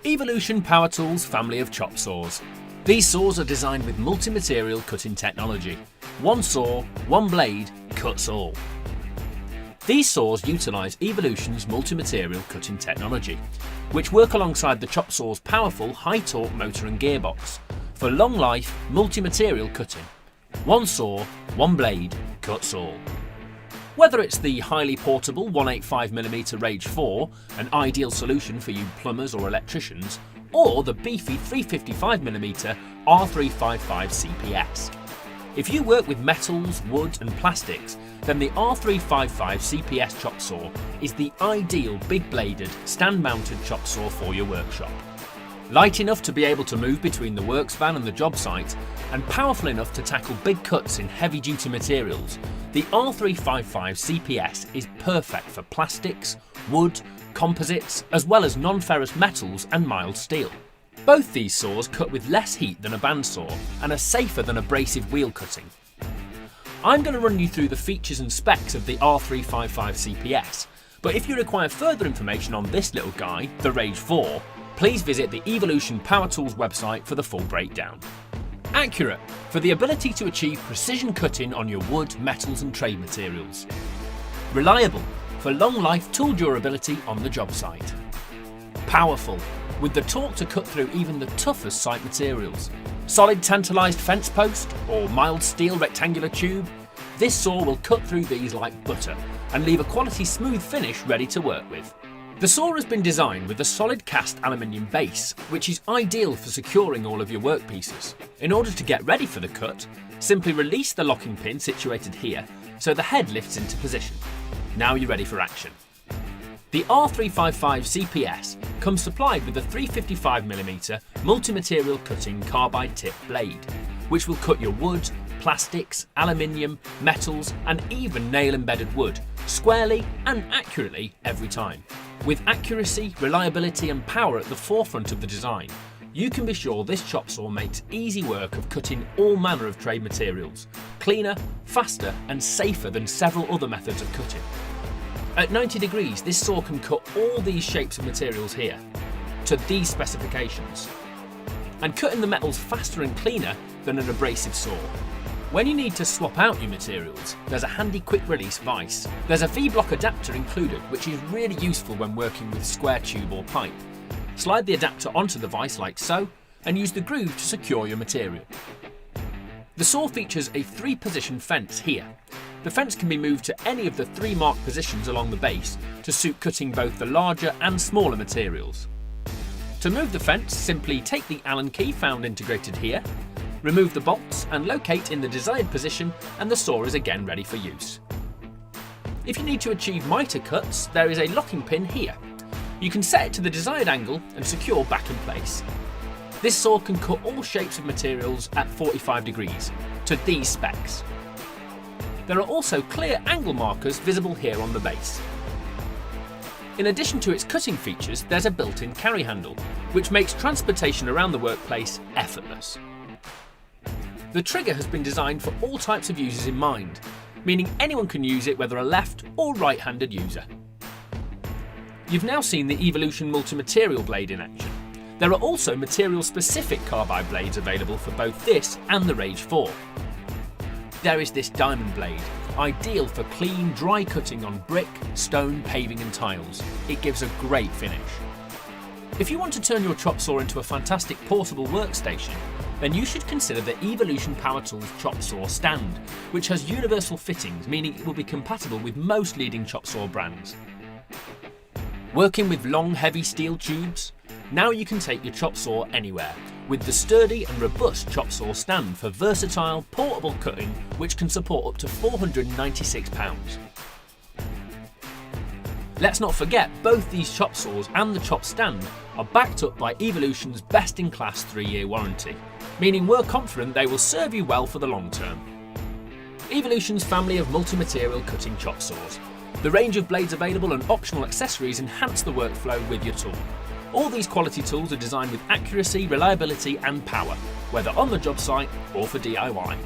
Evolution Power Tools family of chop saws. These saws are designed with multi-material cutting technology. One saw, one blade, cuts all. These saws utilise Evolution's multi-material cutting technology, which work alongside the chop saw's powerful high-torque motor and gearbox for long-life multi-material cutting. One saw, one blade, cuts all. Whether it's the highly portable 185mm Rage 4, an ideal solution for you plumbers or electricians, or the beefy 355mm R355 Cps. If you work with metals, wood and plastics, then the R355 Cps Chop Saw is the ideal big-bladed, stand-mounted chop saw for your workshop. Light enough to be able to move between the works van and the job site, and powerful enough to tackle big cuts in heavy-duty materials, the R355 CPS is perfect for plastics, wood, composites, as well as non-ferrous metals and mild steel. Both these saws cut with less heat than a bandsaw and are safer than abrasive wheel cutting. I'm going to run you through the features and specs of the R355 CPS, but if you require further information on this little guy, the Rage 4, please visit the Evolution Power Tools website for the full breakdown. Accurate, for the ability to achieve precision cutting on your wood, metals and trade materials. Reliable, for long life tool durability on the job site. Powerful, with the torque to cut through even the toughest site materials. Solid tantalised fence post or mild steel rectangular tube, this saw will cut through these like butter and leave a quality smooth finish ready to work with. The saw has been designed with a solid cast aluminium base, which is ideal for securing all of your workpieces. In order to get ready for the cut, simply release the locking pin situated here so the head lifts into position. Now you're ready for action. The R355 CPS comes supplied with a 355mm multi-material cutting carbide tip blade, which will cut your wood, plastics, aluminium, metals and even nail-embedded wood squarely and accurately every time. With accuracy, reliability and power at the forefront of the design, you can be sure this chop saw makes easy work of cutting all manner of trade materials, cleaner, faster and safer than several other methods of cutting. At 90 degrees, this saw can cut all these shapes of materials here, to these specifications, and cutting the metals faster and cleaner than an abrasive saw. When you need to swap out your materials, there's a handy quick release vise. There's a V-block adapter included, which is really useful when working with square tube or pipe. Slide the adapter onto the vise like so, and use the groove to secure your material. The saw features a 3-position fence here. The fence can be moved to any of the 3 marked positions along the base to suit cutting both the larger and smaller materials. To move the fence, simply take the Allen key found integrated here, remove the bolts and locate in the desired position, and the saw is again ready for use. If you need to achieve mitre cuts, there is a locking pin here. You can set it to the desired angle and secure back in place. This saw can cut all shapes of materials at 45 degrees, to these specs. There are also clear angle markers visible here on the base. In addition to its cutting features, there's a built-in carry handle, which makes transportation around the workplace effortless. The trigger has been designed for all types of users in mind, meaning anyone can use it whether a left or right-handed user. You've now seen the Evolution multi-material blade in action. There are also material-specific carbide blades available for both this and the Rage 4. There is this diamond blade, ideal for clean, dry cutting on brick, stone, paving and tiles. It gives a great finish. If you want to turn your chop saw into a fantastic portable workstation, then you should consider the Evolution Power Tools Chop Saw Stand, which has universal fittings, meaning it will be compatible with most leading chop saw brands. Working with long, heavy steel tubes? Now you can take your chop saw anywhere, with the sturdy and robust chop saw stand for versatile, portable cutting, which can support up to 496 pounds. Let's not forget, both these chop saws and the chop stand are backed up by Evolution's best-in-class 3-year warranty, meaning we're confident they will serve you well for the long term. Evolution's family of multi-material cutting chop saws. The range of blades available and optional accessories enhance the workflow with your tool. All these quality tools are designed with accuracy, reliability and power, whether on the job site or for DIY.